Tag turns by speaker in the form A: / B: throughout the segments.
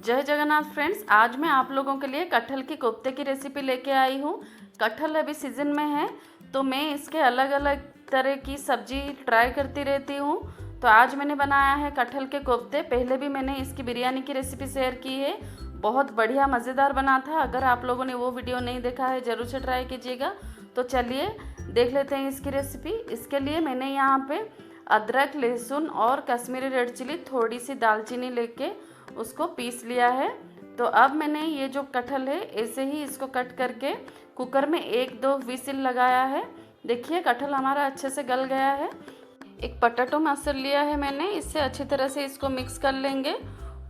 A: जय जगन्नाथ फ्रेंड्स, आज मैं आप लोगों के लिए कटहल की कोफ्ते की रेसिपी लेके आई हूँ। कटहल अभी सीज़न में है तो मैं इसके अलग अलग तरह की सब्जी ट्राई करती रहती हूँ। तो आज मैंने बनाया है कटहल के कोफ्ते। पहले भी मैंने इसकी बिरयानी की रेसिपी शेयर की है, बहुत बढ़िया मज़ेदार बना था। अगर आप लोगों ने वो वीडियो नहीं देखा है ज़रूर से ट्राई कीजिएगा। तो चलिए देख लेते हैं इसकी रेसिपी। इसके लिए मैंने यहाँ पे अदरक, लहसुन और कश्मीरी रेड चिली, थोड़ी सी दालचीनी लेके उसको पीस लिया है। तो अब मैंने ये जो कटहल है ऐसे ही इसको कट करके कुकर में 1-2 विसिल लगाया है। देखिए कटहल हमारा अच्छे से गल गया है। एक पोटैटो मैशर लिया है मैंने, इससे अच्छी तरह से इसको मिक्स कर लेंगे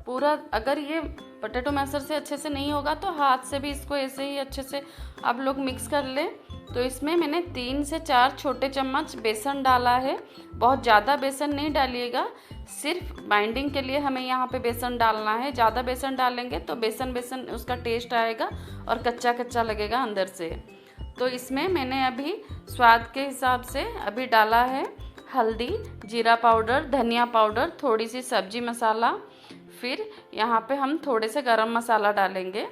A: पूरा। अगर ये पोटैटो मैशर से अच्छे से नहीं होगा तो हाथ से भी इसको ऐसे ही अच्छे से आप लोग मिक्स कर लें। तो इसमें मैंने 3 से 4 छोटे चम्मच बेसन डाला है। बहुत ज़्यादा बेसन नहीं डालिएगा, सिर्फ बाइंडिंग के लिए हमें यहाँ पे बेसन डालना है। ज़्यादा बेसन डालेंगे तो बेसन बेसन उसका टेस्ट आएगा और कच्चा कच्चा लगेगा अंदर से। तो इसमें मैंने अभी स्वाद के हिसाब से अभी डाला है हल्दी, जीरा पाउडर, धनिया पाउडर, थोड़ी सी सब्जी मसाला, फिर यहाँ पे हम थोड़े से गरम मसाला डालेंगे।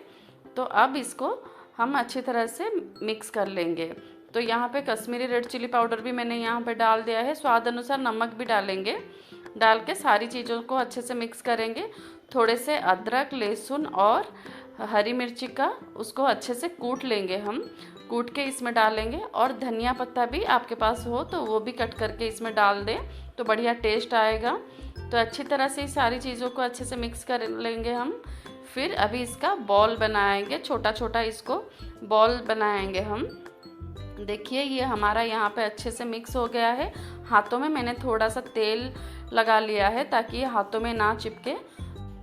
A: तो अब इसको हम अच्छी तरह से मिक्स कर लेंगे। तो यहाँ पे कश्मीरी रेड चिली पाउडर भी मैंने यहाँ पे डाल दिया है, स्वाद अनुसार नमक भी डालेंगे। डाल के सारी चीज़ों को अच्छे से मिक्स करेंगे। थोड़े से अदरक, लहसुन और हरी मिर्ची का उसको अच्छे से कूट लेंगे हम, कूट के इसमें डालेंगे। और धनिया पत्ता भी आपके पास हो तो वो भी कट करके इसमें डाल दें तो बढ़िया टेस्ट आएगा। तो अच्छी तरह से सारी चीज़ों को अच्छे से मिक्स कर लेंगे हम। फिर अभी इसका बॉल बनाएंगे, छोटा छोटा इसको बॉल बनाएंगे हम। देखिए ये हमारा यहाँ पे अच्छे से मिक्स हो गया है। हाथों में मैंने थोड़ा सा तेल लगा लिया है ताकि ये हाथों में ना चिपके।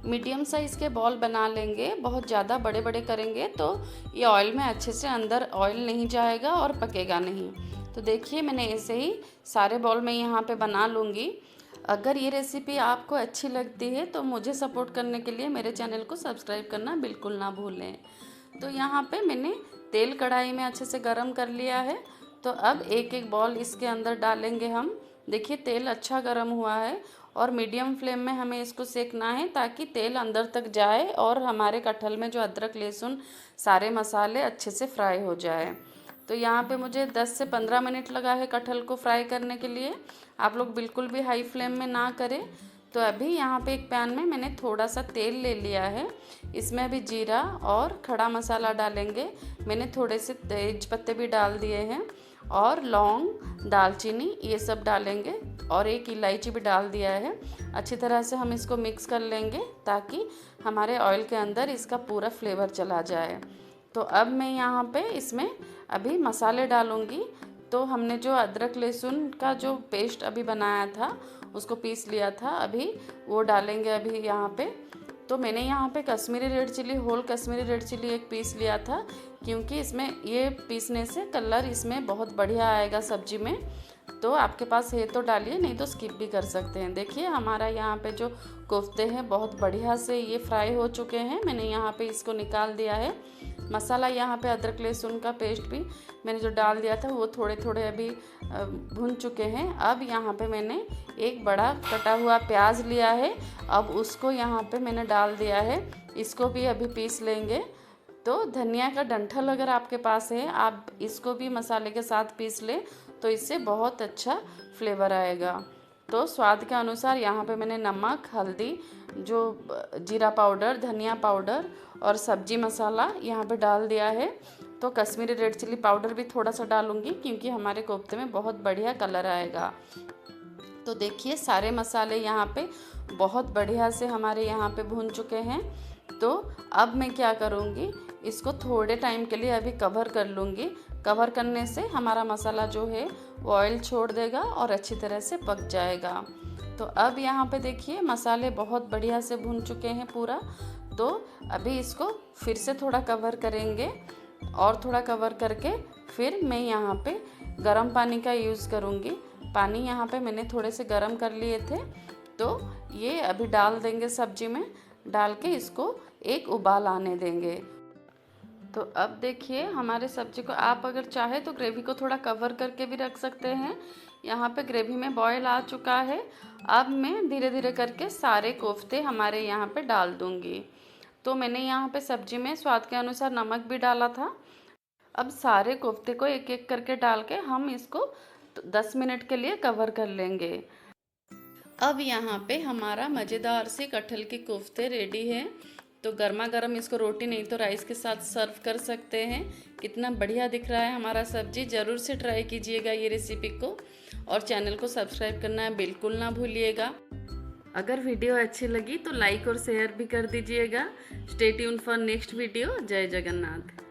A: मीडियम साइज़ के बॉल बना लेंगे, बहुत ज़्यादा बड़े बड़े करेंगे तो ये ऑयल में अच्छे से अंदर ऑयल नहीं जाएगा और पकेगा नहीं। तो देखिए मैंने ऐसे ही सारे बॉल में यहाँ पे बना लूँगी। अगर ये रेसिपी आपको अच्छी लगती है तो मुझे सपोर्ट करने के लिए मेरे चैनल को सब्सक्राइब करना बिल्कुल ना भूलें। तो यहाँ पे मैंने तेल कढ़ाई में अच्छे से गरम कर लिया है। तो अब एक एक बॉल इसके अंदर डालेंगे हम। देखिए तेल अच्छा गरम हुआ है और मीडियम फ्लेम में हमें इसको सेकना है ताकि तेल अंदर तक जाए और हमारे कटहल में जो अदरक, लहसुन, सारे मसाले अच्छे से फ्राई हो जाए। तो यहाँ पे मुझे 10 से 15 मिनट लगा है कटहल को फ्राई करने के लिए। आप लोग बिल्कुल भी हाई फ्लेम में ना करें। तो अभी यहाँ पे एक पैन में मैंने थोड़ा सा तेल ले लिया है, इसमें अभी जीरा और खड़ा मसाला डालेंगे। मैंने थोड़े से तेज पत्ते भी डाल दिए हैं और लौंग, दालचीनी ये सब डालेंगे और एक इलायची भी डाल दिया है। अच्छी तरह से हम इसको मिक्स कर लेंगे ताकि हमारे ऑयल के अंदर इसका पूरा फ्लेवर चला जाए। तो अब मैं यहाँ पे इसमें अभी मसाले डालूँगी। तो हमने जो अदरक लहसुन का जो पेस्ट अभी बनाया था उसको पीस लिया था, अभी वो डालेंगे अभी यहाँ पे। तो मैंने यहाँ पे Kashmiri red chilli, whole Kashmiri red chilli एक पीस लिया था क्योंकि इसमें ये पीसने से कलर इसमें बहुत बढ़िया आएगा सब्जी में। तो आपके पास है तो डालिए, नहीं तो स्किप भी कर सकते हैं। देखिए हमारा यहाँ पे जो कोफ्ते हैं बहुत बढ़िया से ये फ्राई हो चुके हैं। मैंने यहाँ पे इसको निकाल दिया है। मसाला यहाँ पे अदरक लहसुन का पेस्ट भी मैंने जो डाल दिया था वो थोड़े थोड़े अभी भुन चुके हैं। अब यहाँ पे मैंने एक बड़ा कटा हुआ प्याज लिया है, अब उसको यहाँ पे मैंने डाल दिया है। इसको भी अभी पीस लेंगे। तो धनिया का डंठल अगर आपके पास है आप इसको भी मसाले के साथ पीस लें तो इससे बहुत अच्छा फ्लेवर आएगा। तो स्वाद के अनुसार यहाँ पे मैंने नमक, हल्दी, जो जीरा पाउडर, धनिया पाउडर और सब्जी मसाला यहाँ पे डाल दिया है। तो कश्मीरी रेड चिली पाउडर भी थोड़ा सा डालूँगी क्योंकि हमारे कोफ्ते में बहुत बढ़िया कलर आएगा। तो देखिए सारे मसाले यहाँ पे बहुत बढ़िया से हमारे यहाँ पे भुन चुके हैं। तो अब मैं क्या करूँगी, इसको थोड़े टाइम के लिए अभी कवर कर लूँगी। कवर करने से हमारा मसाला जो है वो ऑयल छोड़ देगा और अच्छी तरह से पक जाएगा। तो अब यहाँ पे देखिए मसाले बहुत बढ़िया से भुन चुके हैं पूरा। तो अभी इसको फिर से थोड़ा कवर करेंगे और थोड़ा कवर करके फिर मैं यहाँ पे गर्म पानी का यूज़ करूँगी। पानी यहाँ पे मैंने थोड़े से गर्म कर लिए थे। तो ये अभी डाल देंगे सब्जी में, डाल के इसको एक उबाल आने देंगे। तो अब देखिए हमारे सब्जी को आप अगर चाहे तो ग्रेवी को थोड़ा कवर करके भी रख सकते हैं। यहाँ पे ग्रेवी में बॉयल आ चुका है। अब मैं धीरे धीरे करके सारे कोफ्ते हमारे यहाँ पे डाल दूँगी। तो मैंने यहाँ पे सब्जी में स्वाद के अनुसार नमक भी डाला था। अब सारे कोफ्ते को एक एक करके डाल के हम इसको 10 मिनट के लिए कवर कर लेंगे। अब यहाँ पे हमारा मज़ेदार से कटहल के कोफ्ते रेडी है। तो गर्मा गर्म इसको रोटी नहीं तो राइस के साथ सर्व कर सकते हैं। कितना बढ़िया दिख रहा है हमारा सब्जी। ज़रूर से ट्राई कीजिएगा ये रेसिपी को, और चैनल को सब्सक्राइब करना है बिल्कुल ना भूलिएगा। अगर वीडियो अच्छी लगी तो लाइक और शेयर भी कर दीजिएगा। Stay tune for next video. जय जगन्नाथ।